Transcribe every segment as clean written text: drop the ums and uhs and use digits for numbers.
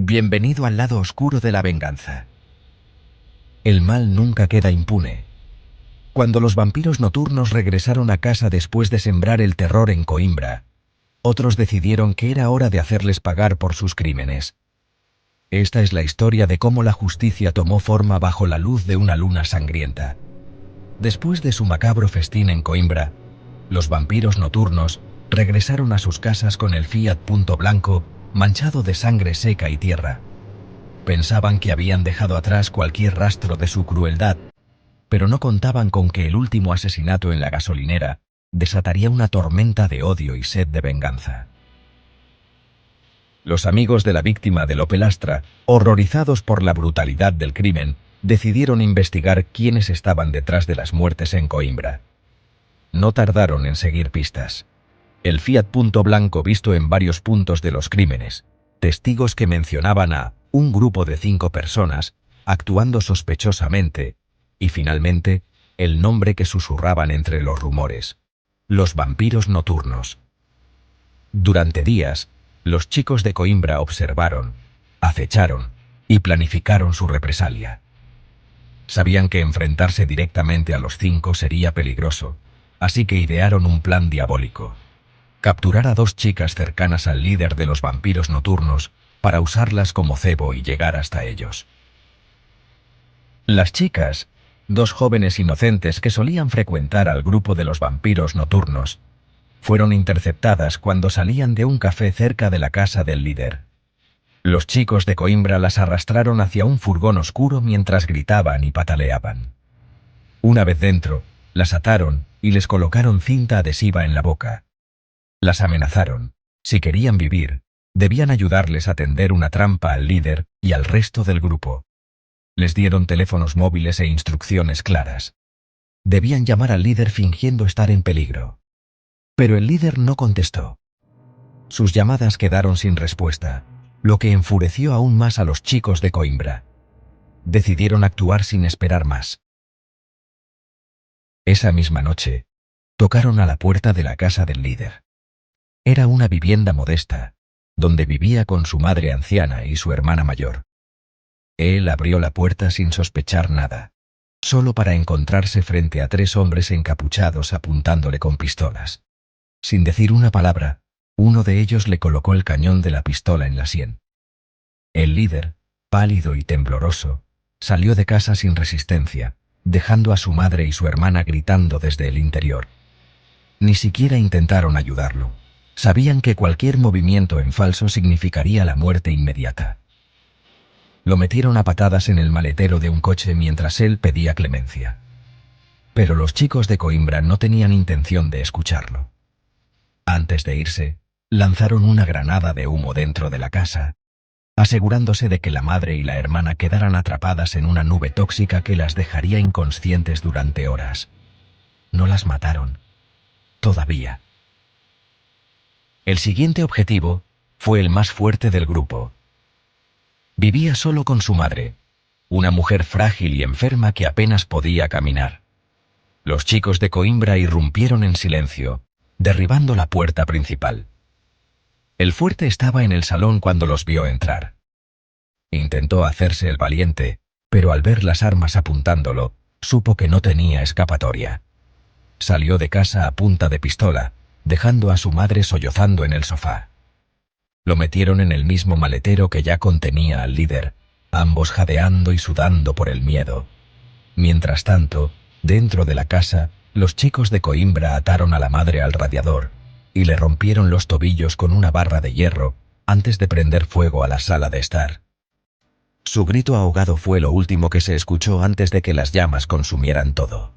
Bienvenido al lado oscuro de la venganza. El mal nunca queda impune. Cuando los vampiros nocturnos regresaron a casa después de sembrar el terror en Coimbra, otros decidieron que era hora de hacerles pagar por sus crímenes. Esta es la historia de cómo la justicia tomó forma bajo la luz de una luna sangrienta. Después de su macabro festín en Coimbra, los vampiros nocturnos regresaron a sus casas con el Fiat Punto blanco, manchado de sangre seca y tierra. Pensaban que habían dejado atrás cualquier rastro de su crueldad, pero no contaban con que el último asesinato en la gasolinera desataría una tormenta de odio y sed de venganza. Los amigos de la víctima del Opel Astra, horrorizados por la brutalidad del crimen, decidieron investigar quiénes estaban detrás de las muertes en Coimbra. No tardaron en seguir pistas. El Fiat Punto blanco visto en varios puntos de los crímenes, testigos que mencionaban a un grupo de 5 personas actuando sospechosamente, y finalmente, el nombre que susurraban entre los rumores: los vampiros nocturnos. Durante días, los chicos de Coimbra observaron, acecharon y planificaron su represalia. Sabían que enfrentarse directamente a los 5 sería peligroso, así que idearon un plan diabólico: capturar a 2 chicas cercanas al líder de los vampiros nocturnos para usarlas como cebo y llegar hasta ellos. Las chicas, 2 jóvenes inocentes que solían frecuentar al grupo de los vampiros nocturnos, fueron interceptadas cuando salían de un café cerca de la casa del líder. Los chicos de Coimbra las arrastraron hacia un furgón oscuro mientras gritaban y pataleaban. Una vez dentro, las ataron y les colocaron cinta adhesiva en la boca. Las amenazaron: si querían vivir, debían ayudarles a tender una trampa al líder y al resto del grupo. Les dieron teléfonos móviles e instrucciones claras. Debían llamar al líder fingiendo estar en peligro. Pero el líder no contestó. Sus llamadas quedaron sin respuesta, lo que enfureció aún más a los chicos de Coimbra. Decidieron actuar sin esperar más. Esa misma noche, tocaron a la puerta de la casa del líder. Era una vivienda modesta, donde vivía con su madre anciana y su hermana mayor. Él abrió la puerta sin sospechar nada, solo para encontrarse frente a 3 hombres encapuchados apuntándole con pistolas. Sin decir una palabra, uno de ellos le colocó el cañón de la pistola en la sien. El líder, pálido y tembloroso, salió de casa sin resistencia, dejando a su madre y su hermana gritando desde el interior. Ni siquiera intentaron ayudarlo. Sabían que cualquier movimiento en falso significaría la muerte inmediata. Lo metieron a patadas en el maletero de un coche mientras él pedía clemencia. Pero los chicos de Coimbra no tenían intención de escucharlo. Antes de irse, lanzaron una granada de humo dentro de la casa, asegurándose de que la madre y la hermana quedaran atrapadas en una nube tóxica que las dejaría inconscientes durante horas. No las mataron. Todavía. El siguiente objetivo fue el más fuerte del grupo. Vivía solo con su madre, una mujer frágil y enferma que apenas podía caminar. Los chicos de Coimbra irrumpieron en silencio, derribando la puerta principal. El fuerte estaba en el salón cuando los vio entrar. Intentó hacerse el valiente, pero al ver las armas apuntándolo, supo que no tenía escapatoria. Salió de casa a punta de pistola, dejando a su madre sollozando en el sofá. Lo metieron en el mismo maletero que ya contenía al líder, ambos jadeando y sudando por el miedo. Mientras tanto, dentro de la casa, los chicos de Coimbra ataron a la madre al radiador y le rompieron los tobillos con una barra de hierro antes de prender fuego a la sala de estar. Su grito ahogado fue lo último que se escuchó antes de que las llamas consumieran todo.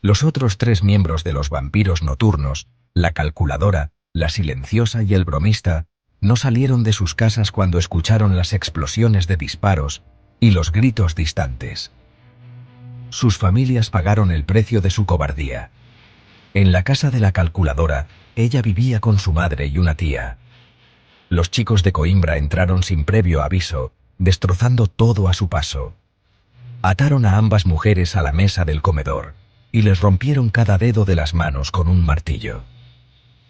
Los otros 3 miembros de los vampiros nocturnos, la calculadora, la silenciosa y el bromista, no salieron de sus casas cuando escucharon las explosiones de disparos y los gritos distantes. Sus familias pagaron el precio de su cobardía. En la casa de la calculadora, ella vivía con su madre y una tía. Los chicos de Coimbra entraron sin previo aviso, destrozando todo a su paso. Ataron a ambas mujeres a la mesa del comedor y les rompieron cada dedo de las manos con un martillo.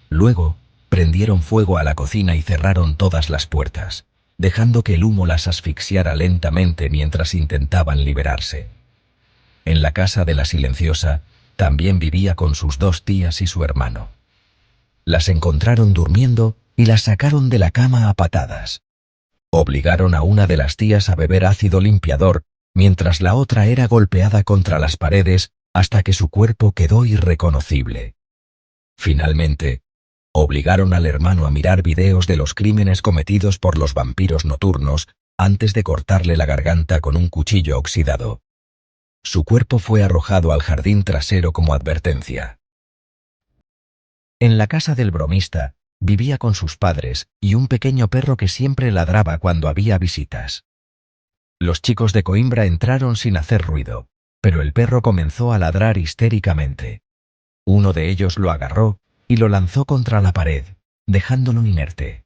Luego, prendieron fuego a la cocina y cerraron todas las puertas, dejando que el humo las asfixiara lentamente mientras intentaban liberarse. En la casa de la silenciosa, también vivía con sus 2 tías y su hermano. Las encontraron durmiendo y las sacaron de la cama a patadas. Obligaron a una de las tías a beber ácido limpiador, mientras la otra era golpeada contra las paredes hasta que su cuerpo quedó irreconocible. Finalmente, obligaron al hermano a mirar videos de los crímenes cometidos por los vampiros nocturnos antes de cortarle la garganta con un cuchillo oxidado. Su cuerpo fue arrojado al jardín trasero como advertencia. En la casa del bromista, vivía con sus padres y un pequeño perro que siempre ladraba cuando había visitas. Los chicos de Coimbra entraron sin hacer ruido, pero el perro comenzó a ladrar histéricamente. Uno de ellos lo agarró y lo lanzó contra la pared, dejándolo inerte.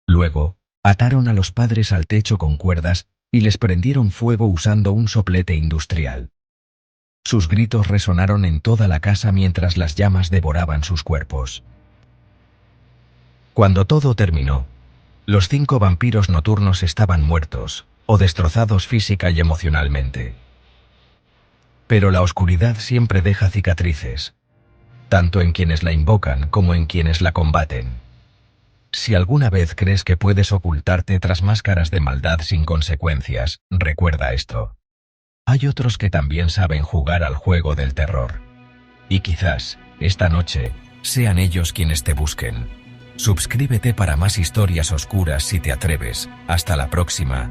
Luego, ataron a los padres al techo con cuerdas y les prendieron fuego usando un soplete industrial. Sus gritos resonaron en toda la casa mientras las llamas devoraban sus cuerpos. Cuando todo terminó, los 5 vampiros nocturnos estaban muertos o destrozados física y emocionalmente. Pero la oscuridad siempre deja cicatrices, tanto en quienes la invocan como en quienes la combaten. Si alguna vez crees que puedes ocultarte tras máscaras de maldad sin consecuencias, recuerda esto. Hay otros que también saben jugar al juego del terror. Y quizás, esta noche, sean ellos quienes te busquen. Suscríbete para más historias oscuras si te atreves. Hasta la próxima.